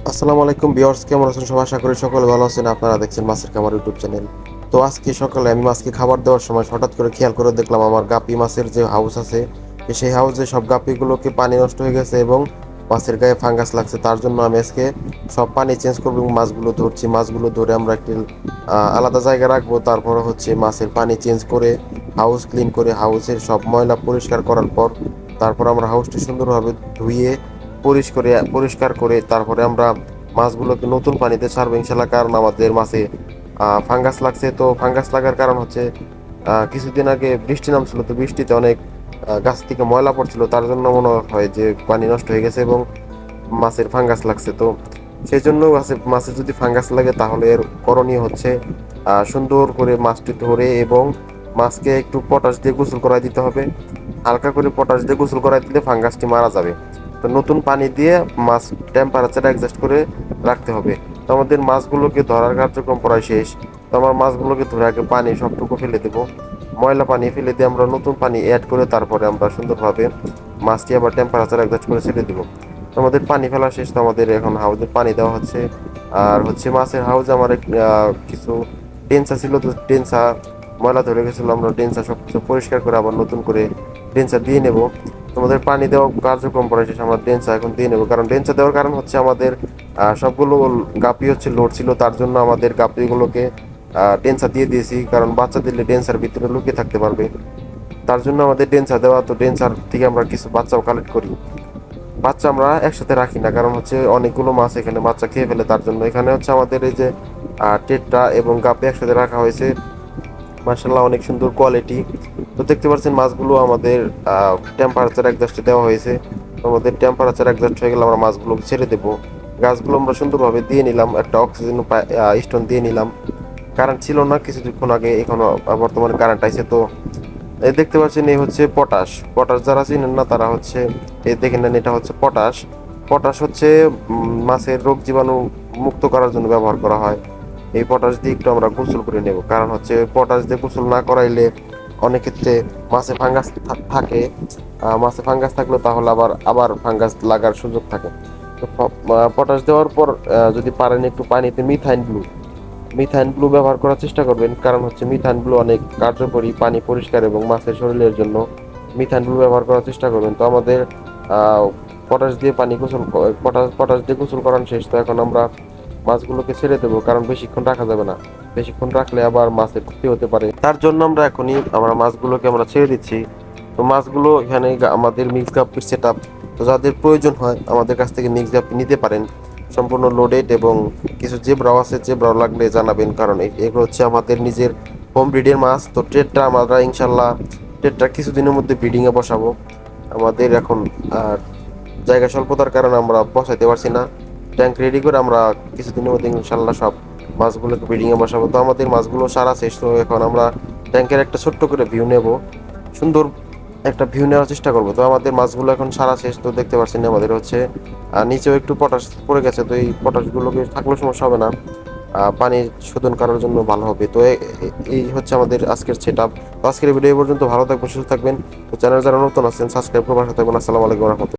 আসসালামু আলাইকুম ভিউয়ার্স, কেমন আছেন সবাই? আশা করি সকলে ভালো আছেন। আপনারা দেখছেন মাছের খামার ইউটিউব চ্যানেল। তো আজকে সকালে আমি মাছকে খাবার দেওয়ার সময় হঠাৎ করে খেয়াল করে দেখলাম আমার গাপি মাছের যে হাউস আছে, সেই হাউসে সব গাপিগুলোকে পানি নষ্ট হয়ে গেছে এবং মাছের গায়ে ফাঙ্গাস লাগছে। তার জন্য আমি আজকে সব পানি চেঞ্জ করবো এবং মাছগুলো ধরছি। মাছগুলো ধরে আমরা একটি আলাদা জায়গায় রাখবো। তারপরে হচ্ছে মাছের পানি চেঞ্জ করে হাউস ক্লিন করে হাউসের সব ময়লা পরিষ্কার করার পর তারপর আমরা হাউসটি সুন্দরভাবে ধুয়ে পরিষ্কার করে তারপরে আমরা মাছগুলোকে নতুন পানিতে ছাড়বো ইনশাল্লাহ। কারণ আমাদের মাছে ফাঙ্গাস লাগছে। তো ফাঙ্গাস লাগার কারণ হচ্ছে কিছুদিন আগে বৃষ্টি নামছিল, তো বৃষ্টিতে অনেক গাছ থেকে ময়লা পড়ছিল, তার জন্য মনে হয় যে পানি নষ্ট হয়ে গেছে এবং মাছের ফাঙ্গাস লাগছে। তো সেই জন্য মাছের যদি ফাঙ্গাস লাগে তাহলে এর করণীয় হচ্ছে সুন্দর করে মাছটি ধরে এবং মাছকে একটু পটাশ দিয়ে গোসল করাই দিতে হবে। হালকা করে পটাশ দিয়ে গোসল করাই দিলে ফাঙ্গাসটি মারা যাবে। তো নতুন পানি দিয়ে মাছ টেম্পারেচার অ্যাডজাস্ট করে রাখতে হবে। তো আমাদের মাছগুলোকে ধরার কার্যক্রম প্রায় শেষ। তো আমার মাছগুলোকে ধরে আগে পানি সবটুকু ফেলে দেবো, ময়লা পানি ফেলে দিয়ে আমরা নতুন পানি অ্যাড করে তারপরে আমরা সুন্দরভাবে মাছটি আবার টেম্পারেচার অ্যাডজাস্ট করে ছেড়ে দেবো। তো আমাদের পানি ফেলা শেষ। তো আমাদের এখন হাউজে পানি দেওয়া হচ্ছে। আর হচ্ছে মাছের হাউজে আমার কিছু ডেন্সা ছিল, তো ডেন্সা ময়লা ধরে গেছিলো, আমরা ডেন্সা সব কিছু পরিষ্কার করে আবার নতুন করে ডেন্সা দিয়ে নেব। তোমাদের পানি দেওয়া কার্যক্রম পরে শেষ, আমরা ডেন্সা এখন দিয়ে নেবো। কারণ ডেন্সা দেওয়ার কারণ হচ্ছে আমাদের সবগুলো গাপি হচ্ছে লোড ছিল, তার জন্য আমাদের গাপিগুলোকে ডেন্সা দিয়ে দিয়েছি। কারণ বাচ্চা দিলে ডেন্সার ভিতরে লুকিয়ে থাকতে পারবে, তার জন্য আমাদের ডেন্সা দেওয়া। তো ডেন্সার থেকে আমরা কিছু বাচ্চাও কালেক্ট করি। বাচ্চা আমরা একসাথে রাখি না, কারণ হচ্ছে অনেকগুলো মাছ এখানে বাচ্চা খেয়ে ফেলে, তার জন্য এখানে হচ্ছে আমাদের এই যে টেট্রা এবং গাপি একসাথে রাখা হয়েছে। মার্শাল্লাহ অনেক সুন্দর কোয়ালিটি। তো দেখতে পাচ্ছেন মাছগুলো আমাদের টেম্পারেচার অ্যাডজাস্টে দেওয়া হয়েছে। তো আমাদের টেম্পারেচার অ্যাডজাস্ট হয়ে গেলে আমরা মাছগুলো ছেড়ে দেবো। গাছগুলো আমরা সুন্দরভাবে দিয়ে নিলাম, একটা অক্সিজেন স্টোন দিয়ে নিলাম। কারেন্ট ছিল না কিছুক্ষণ আগে, এখনো বর্তমানে কারেন্ট আছে। তো এই দেখতে পাচ্ছেন এই হচ্ছে পটাশ। পটাশ যারা চিনেন না তারা হচ্ছে এই দেখে নেন, এটা হচ্ছে পটাশ। পটাশ হচ্ছে মাছের রোগ জীবাণু মুক্ত করার জন্য ব্যবহার করা হয়। এই পটাশ দিয়ে একটু আমরা গোসল করে নেব, কারণ হচ্ছে পটাশ দিয়ে গোসল না করাইলে অনেক ক্ষেত্রে মাছে ফাঙ্গাস থাকে। মাছে ফাঙ্গাস থাকলে তাহলে আবার আবার ফাঙ্গাস লাগার সুযোগ থাকে। তো পটাশ দেওয়ার পর যদি পারেন একটু পানিতে মিথাইন ব্লু ব্যবহার করার চেষ্টা করবেন, কারণ হচ্ছে মিথাইন ব্লু অনেক কার্যকরী পানি পরিষ্কার এবং মাছের শরীরের জন্য। মিথাইন ব্লু ব্যবহার করার চেষ্টা করবেন। তো আমাদের পটাশ দিয়ে পটাশ দিয়ে গোসল করানো শেষ। তো এখন আমরা মাছগুলোকে ছেড়ে দেবো, কারণ বেশিক্ষণ রাখা যাবে না। বেশিক্ষণ রাখলে আবার মাছের ক্ষতি হতে পারে, তার জন্য আমরা মাছগুলোকে আমরা ছেড়ে দিচ্ছি। তো মাছগুলো এখানে আমাদের মিক্স গাপ্পির সেট আপ। তো যাদের প্রয়োজন হয় আমাদের কাছ থেকে মিক্স গাপ্পি নিতে পারেন, সম্পূর্ণ লোডেড। এবং কিছু জেব্রাও আছে, জেব্রাও লাগলে জানাবেন, কারণ এগুলো হচ্ছে আমাদের নিজের হোম ব্রিডের মাছ। তো ট্রেডটা আমরা ইনশাল্লাহ ট্রেডটা কিছুদিনের মধ্যে ব্রিডিংয়ে বসাবো। আমাদের এখন জায়গা স্বল্পতার কারণে আমরা বসাইতে পারছি না। ট্যাঙ্ক রেডি করে আমরা কিছুদিনের মধ্যে ইনশাল্লাহ সব মাছগুলোকে ব্রিডিংয়ে বসাবো। তো আমাদের মাছগুলো সারা শেষ। তো এখন আমরা ট্যাঙ্কের একটা ছোট্ট করে ভিউ নেব, সুন্দর একটা ভিউ নেওয়ার চেষ্টা করবো। তো আমাদের মাছগুলো এখন সারা শেষ। তো দেখতে পাচ্ছেন আমাদের হচ্ছে নিচেও একটু পটাশ পড়ে গেছে। তো এই পটাশগুলোকে থাকলেও সমস্যা হবে না, পানি শোধন করার জন্য ভালো হবে। তো এই হচ্ছে আমাদের আজকের সেট আপ। তো আজকের ভিডিও পর্যন্ত ভালো থাকবেন, সুস্থ থাকবেন। তো চ্যানেল যারা নতুন আছেন সাবস্ক্রাইব করে পাশে থাকবেন। আসসালামু আলাইকুম রহমতুল্লাহ।